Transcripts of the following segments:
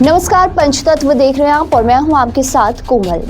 नमस्कार, पंचतत्व देख रहे हैं आप और मैं हूं आपके साथ कोमल।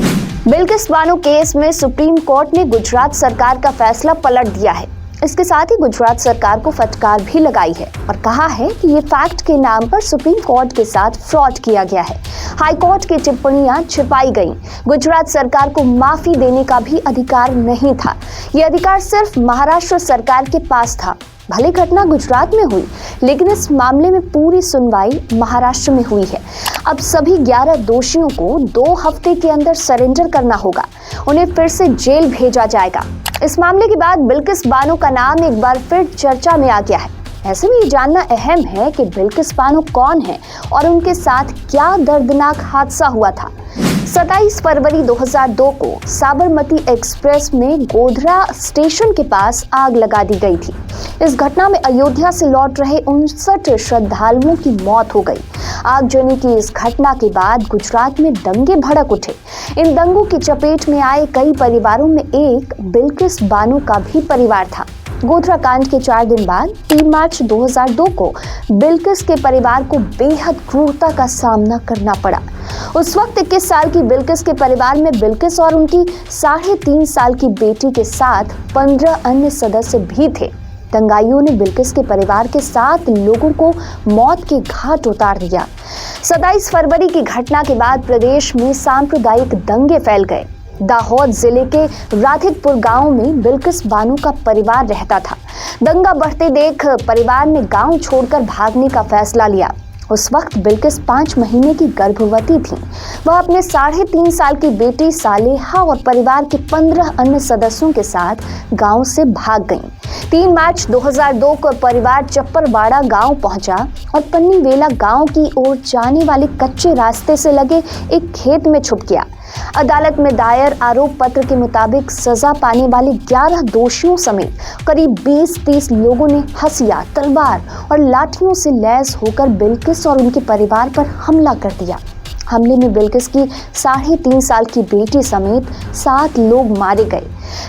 बिल्किस बानो केस में सुप्रीम कोर्ट ने गुजरात सरकार का फैसला पलट दिया है। इसके साथ ही गुजरात सरकार को फटकार भी लगाई है और कहा है कि ये फैक्ट के नाम पर सुप्रीम कोर्ट के साथ फ्रॉड किया गया है। हाई कोर्ट की टिप्पणियां छिपाई गईं। गुजरात सरकार को माफी देने का भी अधिकार नहीं था। ये अधिकार सिर्फ महाराष्ट्र सरकार के पास था। भले घटना गुजरात में हुई, लेकिन इस मामले में पूरी सुनवाई महाराष्ट्र में हुई है। अब सभी 11 दोषियों को 2 हफ्ते के अंदर सरेंडर करना होगा। उन्हें फिर से जेल भेजा जाएगा। इस मामले के बाद बिल्किस बानो का नाम एक बार फिर चर्चा में आ गया है। ऐसे में ये जानना अहम है कि बिल्किस बानो कौन है और उनके साथ क्या दर्दनाक हादसा हुआ था। 27 फरवरी 2002 को साबरमती एक्सप्रेस में गोधरा स्टेशन के पास आग लगा दी गई थी। इस घटना में अयोध्या से लौट रहे 59 श्रद्धालुओं की मौत हो गई। आगजनी की इस घटना के बाद गुजरात में दंगे भड़क उठे। इन दंगों की चपेट में आए कई परिवारों में एक बिल्किस बानो का भी परिवार था। गोधरा कांड के 4 दिन बाद 3 मार्च 2002 को बिल्किस के परिवार को बेहद क्रूरता का सामना करना पड़ा। उस वक्त 21 साल की बिल्किस के परिवार में बिल्किस और उनकी 3.5 साल की बेटी के साथ 15 अन्य सदस्य भी थे। दंगाइयों ने बिल्किस के परिवार के 7 लोगों को मौत के घाट उतार दिया। 27 फरवरी की घटना के बाद प्रदेश में सांप्रदायिक दंगे फैल गए। दाहोद जिले के राधिकपुर गांव में बिल्किस बानो का परिवार रहता था। दंगा बढ़ते देख परिवार ने गांव छोड़कर भागने का फैसला लिया। उस वक्त बिल्किस 5 महीने की गर्भवती थी। वह अपने 3.5 साल की बेटी सालेहा और परिवार के 15 अन्य सदस्यों के साथ गांव से भाग गईं। 3 मार्च 2002 को परिवार चप्परवाड़ा गांव पहुंचा और पन्नीवेला गांव की ओर जाने वाले कच्चे रास्ते से लगे एक खेत में छुप गया। अदालत में दायर आरोप पत्र के मुताबिक सजा पाने वाले 11 दोषियों समेत करीब 20-30 लोगों ने हथियार, तलवार और लाठियों से लैस होकर बिल्किस और उनके परिवार पर हमला कर दिया। हमले में बिल्किस की 3.5 साल की बेटी समेत 7 लोग मारे गए।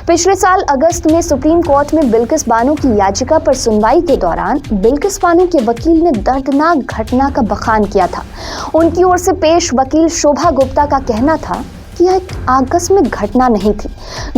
पिछले साल अगस्त में सुप्रीम कोर्ट में बिल्किस बानो की याचिका पर सुनवाई के दौरान बिल्किस बानो के वकील ने दर्दनाक घटना का बखान किया था। उनकी ओर से पेश वकील शोभा गुप्ता का कहना था कि यह एक आकस्मिक घटना नहीं थी।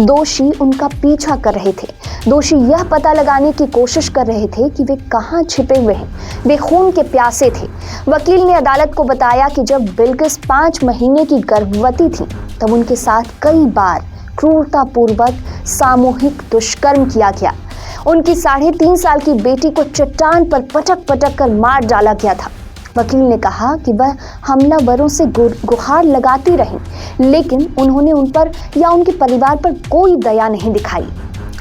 दोषी उनका पीछा कर रहे थे। दोषी यह पता लगाने की कोशिश कर रहे थे कि वे कहां छिपे हुए हैं। वे खून के प्यासे थे। वकील ने अदालत को बताया कि जब बिल्किस 5 महीने की गर्भवती थी तब उनके साथ कई बार क्रूरतापूर्वक सामूहिक दुष्कर्म किया गया। उनकी 3.5 साल की बेटी को चट्टान पर पटक पटक कर मार डाला गया था। वकील ने कहा कि वह हमलावरों से गुहार लगाती रही, लेकिन उन्होंने उन पर या उनके परिवार पर कोई दया नहीं दिखाई।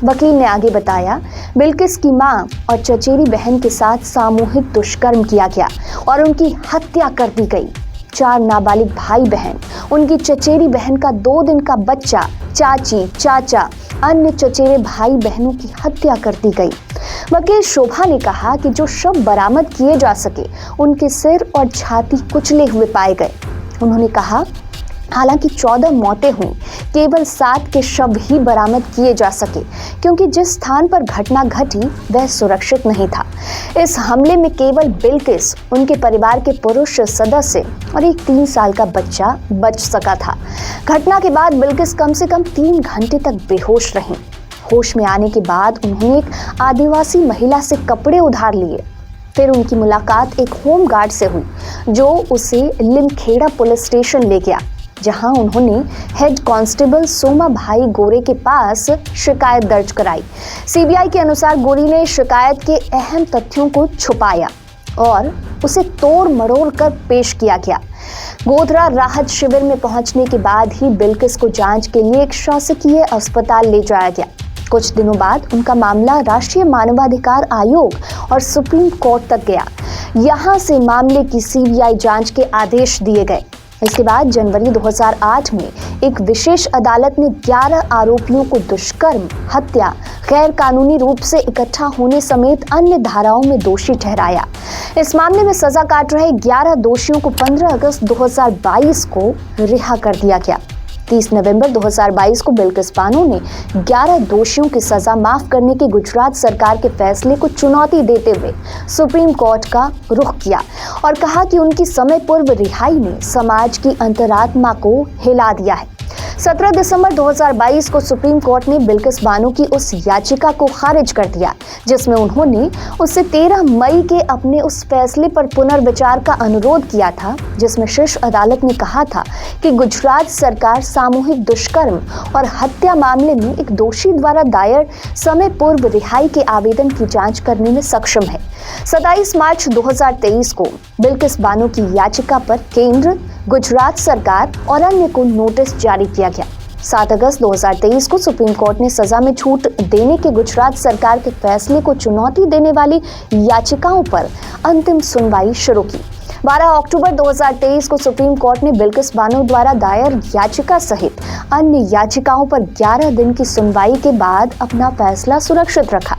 वकील ने आगे बताया, बिल्किस की मां और चचेरी बहन के साथ सामूहिक दुष्कर्म किया गया और उनकी हत्या कर दी गई। 4 नाबालिग भाई बहन, उनकी चचेरी बहन का 2 दिन का बच्चा, चाची, चाचा, अन्य चचेरे भाई बहनों की हत्या कर दी गई। वकील शोभा ने कहा कि जो शव बरामद किए जा सके उनके सिर और छाती कुचले हुए पाए गए। उन्होंने कहा, हालांकि 14 मौतें हुई, केवल 7 के शव ही बरामद किए जा सके क्योंकि जिस स्थान पर घटना घटी वह सुरक्षित नहीं था। इस हमले में केवल बिल्किस, उनके परिवार के पुरुष सदस्य और एक 3 साल का बच्चा बच सका था। घटना के बाद बिल्किस कम से कम 3 घंटे तक बेहोश रहीं। होश में आने के बाद उन्होंने एक आदिवासी महिला से कपड़े उधार लिए। फिर उनकी मुलाकात एक होमगार्ड से हुई जो उसे लिमखेड़ा पुलिस स्टेशन ले गया, जहां उन्होंने हेड कांस्टेबल सोमा भाई गोरे के पास शिकायत दर्ज कराई। सीबीआई के अनुसार गोरी ने शिकायत के अहम तथ्यों को छुपाया और उसे तोड़ मरोड़ कर पेश किया गया। गोधरा राहत शिविर में पहुंचने के बाद ही बिल्किस को जांच के लिए एक शासकीय अस्पताल ले जाया गया। कुछ दिनों बाद उनका मामला राष्ट्रीय मानवाधिकार आयोग और सुप्रीम कोर्ट तक गया। यहां से मामले की सीबीआई जांच के आदेश दिए गए। इसके बाद जनवरी 2008 में एक विशेष अदालत ने 11 आरोपियों को दुष्कर्म, हत्या, गैर कानूनी रूप से इकट्ठा होने समेत अन्य धाराओं में दोषी ठहराया। इस मामले में सजा काट रहे 11 दोषियों को 15 अगस्त 2022 को रिहा कर दिया गया। 30 नवंबर 2022 को बिल्किस बानो ने 11 दोषियों की सजा माफ करने के गुजरात सरकार के फैसले को चुनौती देते हुए सुप्रीम कोर्ट का रुख किया और कहा कि उनकी समय पूर्व रिहाई ने समाज की अंतरात्मा को हिला दिया है। 17 दिसंबर 2022 को सुप्रीम कोर्ट ने बिल्किस बानो की उस याचिका को खारिज कर दिया जिसमें उन्होंने उससे 13 मई के अपने उस फैसले पर पुनर्विचार का अनुरोध किया था जिसमें शीर्ष अदालत ने कहा था कि गुजरात सरकार सामूहिक दुष्कर्म और हत्या मामले में एक दोषी द्वारा दायर समय पूर्व रिहाई के आवेदन की जांच करने में सक्षम है। 27 मार्च 2023 को बिल्किस बानो की याचिका पर केंद्र, गुजरात सरकार और अन्य को नोटिस जारी किया गया। 7 अगस्त 2023 को सुप्रीम कोर्ट ने सजा में छूट देने के गुजरात सरकार के फैसले को चुनौती देने वाली याचिकाओं पर अंतिम सुनवाई शुरू की। 12 अक्टूबर 2023 को सुप्रीम कोर्ट ने बिल्किस बानो द्वारा दायर याचिका सहित अन्य याचिकाओं पर 11 दिन की सुनवाई के बाद अपना फैसला सुरक्षित रखा।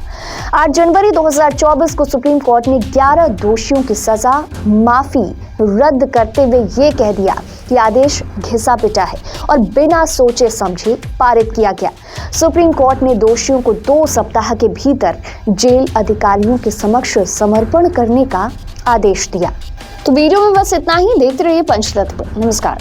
8 जनवरी 2024 को सुप्रीम कोर्ट ने 11 दोषियों की सजा माफी रद्द करते हुए ये कह दिया कि आदेश घिसा पिटा है और बिना सोचे समझे पारित किया गया। सुप्रीम कोर्ट ने दोषियों को 2 सप्ताह के भीतर जेल अधिकारियों के समक्ष समर्पण करने का आदेश दिया। तो वीडियो में बस इतना ही। देखते रहिए पंचतत्व। नमस्कार।